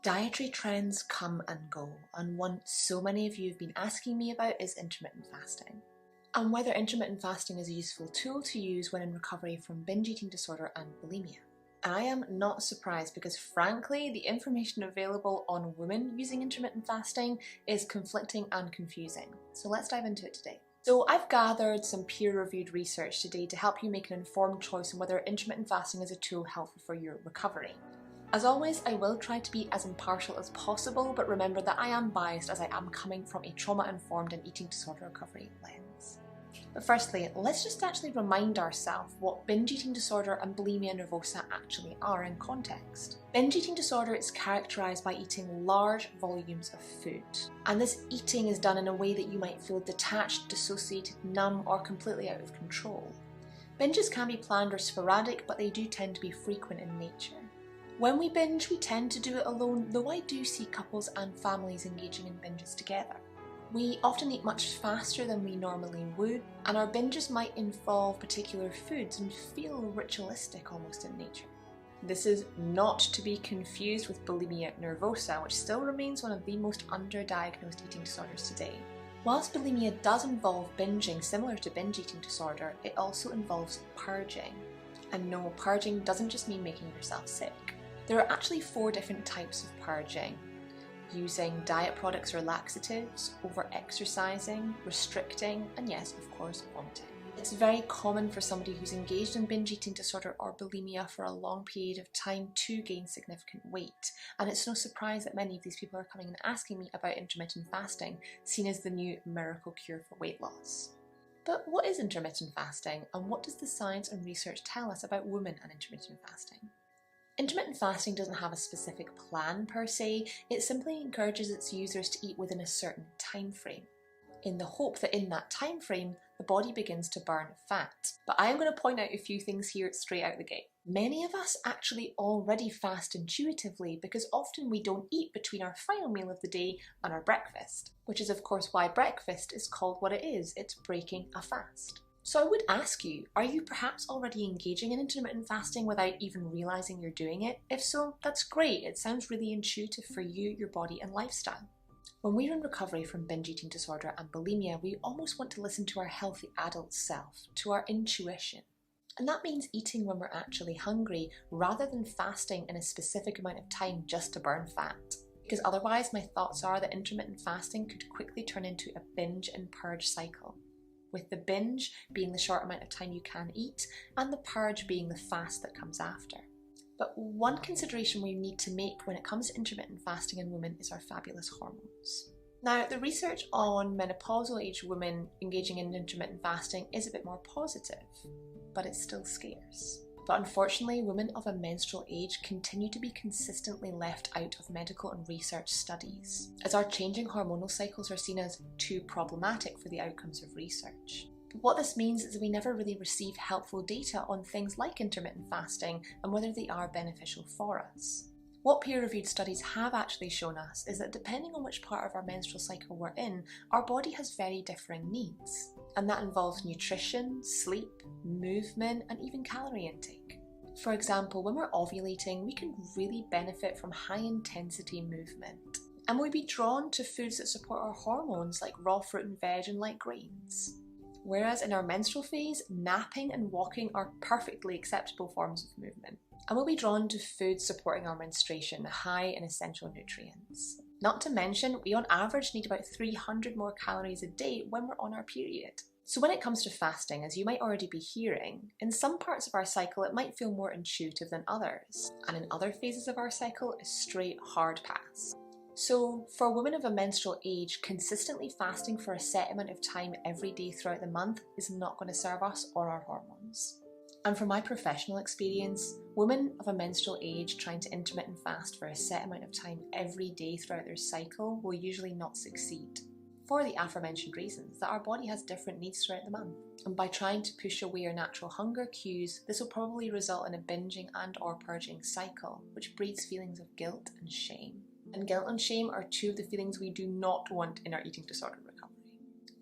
Dietary trends come and go, and one so many of you have been asking me about is intermittent fasting, and whether intermittent fasting is a useful tool to use when in recovery from binge eating disorder and bulimia. I am not surprised because frankly, the information available on women using intermittent fasting is conflicting and confusing. So let's dive into it today. So I've gathered some peer-reviewed research today to help you make an informed choice on whether intermittent fasting is a tool helpful for your recovery. As always, I will try to be as impartial as possible, but remember that I am biased as I am coming from a trauma-informed and eating disorder recovery lens. But firstly, let's just actually remind ourselves what binge eating disorder and bulimia nervosa actually are in context. Binge eating disorder is characterised by eating large volumes of food. And this eating is done in a way that you might feel detached, dissociated, numb, or completely out of control. Binges can be planned or sporadic, but they do tend to be frequent in nature. When we binge, we tend to do it alone, though I do see couples and families engaging in binges together. We often eat much faster than we normally would, and our binges might involve particular foods and feel ritualistic almost in nature. This is not to be confused with bulimia nervosa, which still remains one of the most underdiagnosed eating disorders today. Whilst bulimia does involve binging similar to binge eating disorder, it also involves purging. And no, purging doesn't just mean making yourself sick. There are actually 4 different types of purging: using diet products or laxatives, over-exercising, restricting, and yes, of course, vomiting. It's very common for somebody who's engaged in binge eating disorder or bulimia for a long period of time to gain significant weight. And it's no surprise that many of these people are coming and asking me about intermittent fasting, seen as the new miracle cure for weight loss. But what is intermittent fasting, and what does the science and research tell us about women and intermittent fasting? Intermittent fasting doesn't have a specific plan per se, it simply encourages its users to eat within a certain time frame, in the hope that in that time frame, the body begins to burn fat. But I am going to point out a few things here straight out the gate. Many of us actually already fast intuitively because often we don't eat between our final meal of the day and our breakfast, which is of course why breakfast is called what it is, it's breaking a fast. So I would ask you, are you perhaps already engaging in intermittent fasting without even realising you're doing it? If so, that's great, it sounds really intuitive for you, your body and lifestyle. When we're in recovery from binge eating disorder and bulimia, we almost want to listen to our healthy adult self, to our intuition. And that means eating when we're actually hungry, rather than fasting in a specific amount of time just to burn fat. Because otherwise my thoughts are that intermittent fasting could quickly turn into a binge and purge cycle, with the binge being the short amount of time you can eat, and the purge being the fast that comes after. But one consideration we need to make when it comes to intermittent fasting in women is our fabulous hormones. Now, the research on menopausal aged women engaging in intermittent fasting is a bit more positive, but it's still scarce. But unfortunately, women of a menstrual age continue to be consistently left out of medical and research studies, as our changing hormonal cycles are seen as too problematic for the outcomes of research. But what this means is that we never really receive helpful data on things like intermittent fasting and whether they are beneficial for us. What peer-reviewed studies have actually shown us is that depending on which part of our menstrual cycle we're in, our body has very differing needs. And that involves nutrition, sleep, movement, and even calorie intake. For example, when we're ovulating, we can really benefit from high-intensity movement. And we'll be drawn to foods that support our hormones like raw fruit and veg and light grains. Whereas in our menstrual phase, napping and walking are perfectly acceptable forms of movement. And we'll be drawn to foods supporting our menstruation, high in essential nutrients. Not to mention, we on average need about 300 more calories a day when we're on our period. So when it comes to fasting, as you might already be hearing, in some parts of our cycle it might feel more intuitive than others, and in other phases of our cycle, a straight hard pass. So for women of a menstrual age, consistently fasting for a set amount of time every day throughout the month is not going to serve us or our hormones. And from my professional experience, women of a menstrual age trying to intermittent fast for a set amount of time every day throughout their cycle will usually not succeed, for the aforementioned reasons that our body has different needs throughout the month. And by trying to push away our natural hunger cues, this will probably result in a binging and or purging cycle, which breeds feelings of guilt and shame. And guilt and shame are 2 of the feelings we do not want in our eating disorder recovery.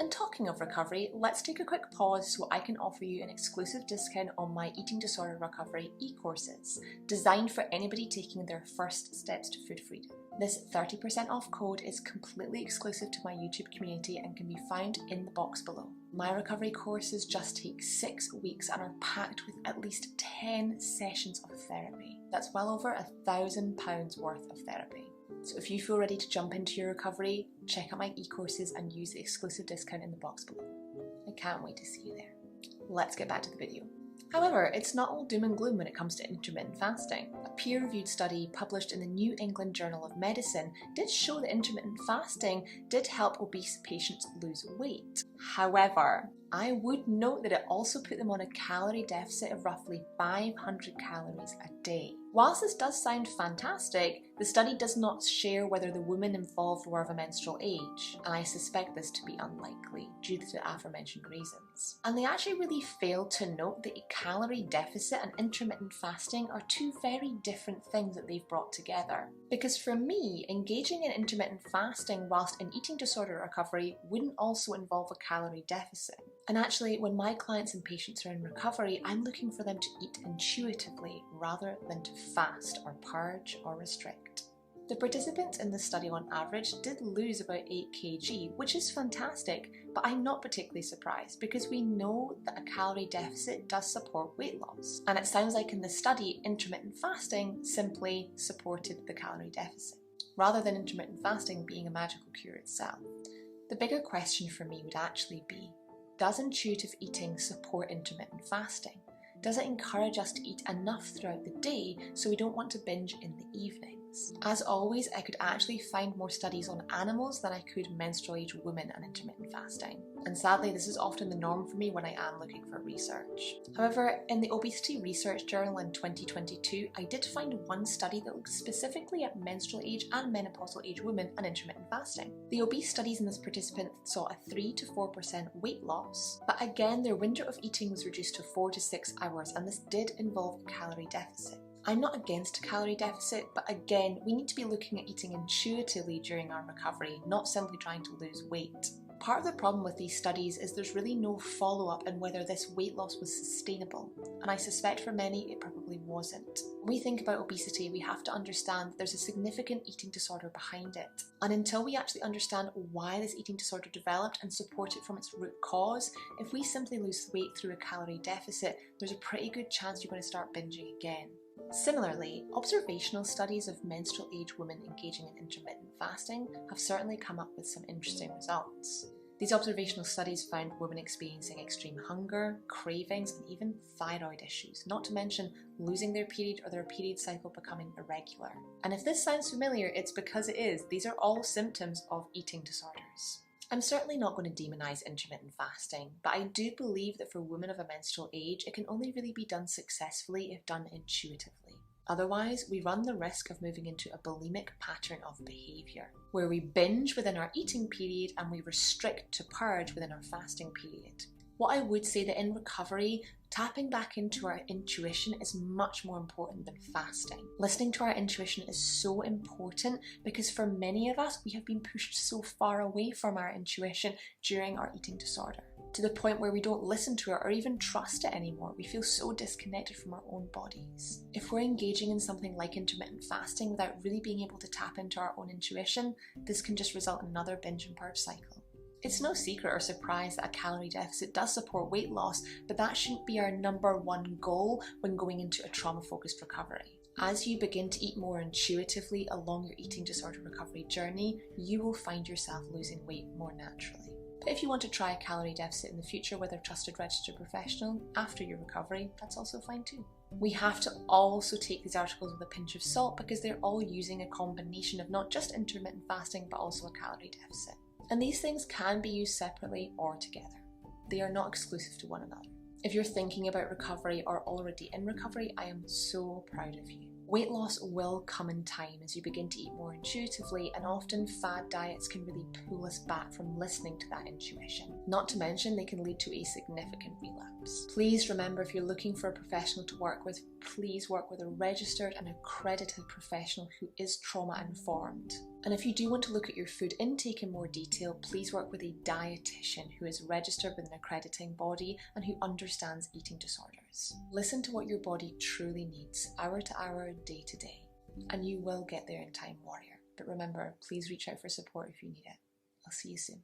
And talking of recovery, let's take a quick pause so I can offer you an exclusive discount on my eating disorder recovery e-courses, designed for anybody taking their first steps to food freedom. This 30% off code is completely exclusive to my YouTube community and can be found in the box below. My recovery courses just take 6 weeks and are packed with at least 10 sessions of therapy. That's well over £1,000 worth of therapy. So if you feel ready to jump into your recovery, check out my e-courses and use the exclusive discount in the box below. I can't wait to see you there. Let's get back to the video. However, it's not all doom and gloom when it comes to intermittent fasting. A peer-reviewed study published in the New England Journal of Medicine did show that intermittent fasting did help obese patients lose weight. However, I would note that it also put them on a calorie deficit of roughly 500 calories a day. Whilst this does sound fantastic, the study does not share whether the women involved were of a menstrual age, and I suspect this to be unlikely due to the aforementioned reasons. And they actually really failed to note that a calorie deficit and intermittent fasting are two very different things that they've brought together. Because for me, engaging in intermittent fasting whilst in eating disorder recovery wouldn't also involve a calorie deficit. And actually, when my clients and patients are in recovery, I'm looking for them to eat intuitively rather than to fast or purge or restrict. The participants in the study on average did lose about 8 kg, which is fantastic, but I'm not particularly surprised because we know that a calorie deficit does support weight loss. And it sounds like in the study, intermittent fasting simply supported the calorie deficit, rather than intermittent fasting being a magical cure itself. The bigger question for me would actually be, does intuitive eating support intermittent fasting? Does it encourage us to eat enough throughout the day so we don't want to binge in the evenings? As always, I could actually find more studies on animals than I could menstrual age women and intermittent fasting. And sadly, this is often the norm for me when I am looking for research. However, in the Obesity Research Journal in 2022, I did find one study that looked specifically at menstrual age and menopausal age women and intermittent fasting. The obese studies in this participant saw a 3 to 4% weight loss, but again, their window of eating was reduced to 4 to 6 hours, and this did involve a calorie deficit. I'm not against a calorie deficit, but again, we need to be looking at eating intuitively during our recovery, not simply trying to lose weight. Part of the problem with these studies is there's really no follow-up on whether this weight loss was sustainable, and I suspect for many it probably wasn't. When we think about obesity, we have to understand that there's a significant eating disorder behind it, and until we actually understand why this eating disorder developed and support it from its root cause, if we simply lose weight through a calorie deficit, there's a pretty good chance you're going to start binging again. Similarly, observational studies of menstrual age women engaging in intermittent fasting have certainly come up with some interesting results. These observational studies found women experiencing extreme hunger, cravings, and even thyroid issues, not to mention losing their period or their period cycle becoming irregular. And if this sounds familiar, it's because it is. These are all symptoms of eating disorders. I'm certainly not going to demonise intermittent fasting, but I do believe that for women of a menstrual age, it can only really be done successfully if done intuitively. Otherwise, we run the risk of moving into a bulimic pattern of behaviour, where we binge within our eating period and we restrict to purge within our fasting period. What I would say that in recovery, tapping back into our intuition is much more important than fasting. Listening to our intuition is so important because for many of us, we have been pushed so far away from our intuition during our eating disorder, to the point where we don't listen to it or even trust it anymore. We feel so disconnected from our own bodies. If we're engaging in something like intermittent fasting without really being able to tap into our own intuition, this can just result in another binge and purge cycle. It's no secret or surprise that a calorie deficit does support weight loss, but that shouldn't be our number one goal when going into a trauma-focused recovery. As you begin to eat more intuitively along your eating disorder recovery journey, you will find yourself losing weight more naturally. But if you want to try a calorie deficit in the future with a trusted registered professional after your recovery, that's also fine too. We have to also take these articles with a pinch of salt because they're all using a combination of not just intermittent fasting but also a calorie deficit. And these things can be used separately or together. They are not exclusive to one another. If you're thinking about recovery or already in recovery, I am so proud of you. Weight loss will come in time as you begin to eat more intuitively, and often fad diets can really pull us back from listening to that intuition. Not to mention they can lead to a significant relapse. Please remember, if you're looking for a professional to work with, please work with a registered and accredited professional who is trauma informed. And if you do want to look at your food intake in more detail, please work with a dietitian who is registered with an accrediting body and who understands eating disorders. Listen to what your body truly needs, hour to hour, day to day, and you will get there in time, warrior. But remember, please reach out for support if you need it. I'll see you soon.